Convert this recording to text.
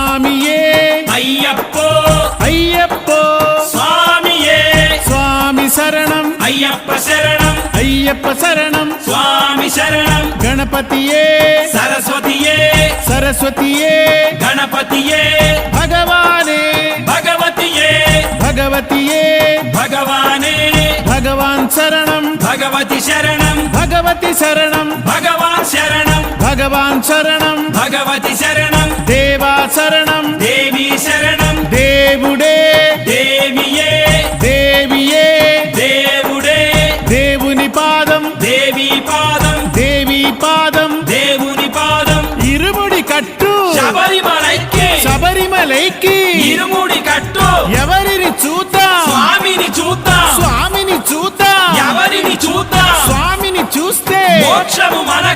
స్వామియే అయ్యప్పో అయ్యప్పో స్వామియే స్వామి శరణం అయ్యప్ప శరణం అయ్యప్ప శరణం స్వామి శరణం గణపతియే సరస్వతియే సరస్వతియే గణపతియే భగవానే భగవతియే భగవతియే భగవానే భగవాన్ శరణం భగవతి శరణం భగవతి శరణం భగవాన్ శరణం భగవాన్ శరణం భగవతి శరణం దేవా శరణం దేవి శరణం దేవుడే దేవియే దేవియే దేవుడే దేవుని పాదం దేవి పాదం దేవి పాదం దేవుని పాదం ఇరుముడి కట్టు శబరిమలైకి శబరిమలైకి ఇరుముడి కట్టు ఎవరిని చూద్దాం స్వామిని చూద్దాం స్వామిని చూద్దాం ఎవరిని చూద్దాం స్వామిని చూస్తే మోక్షము మనకు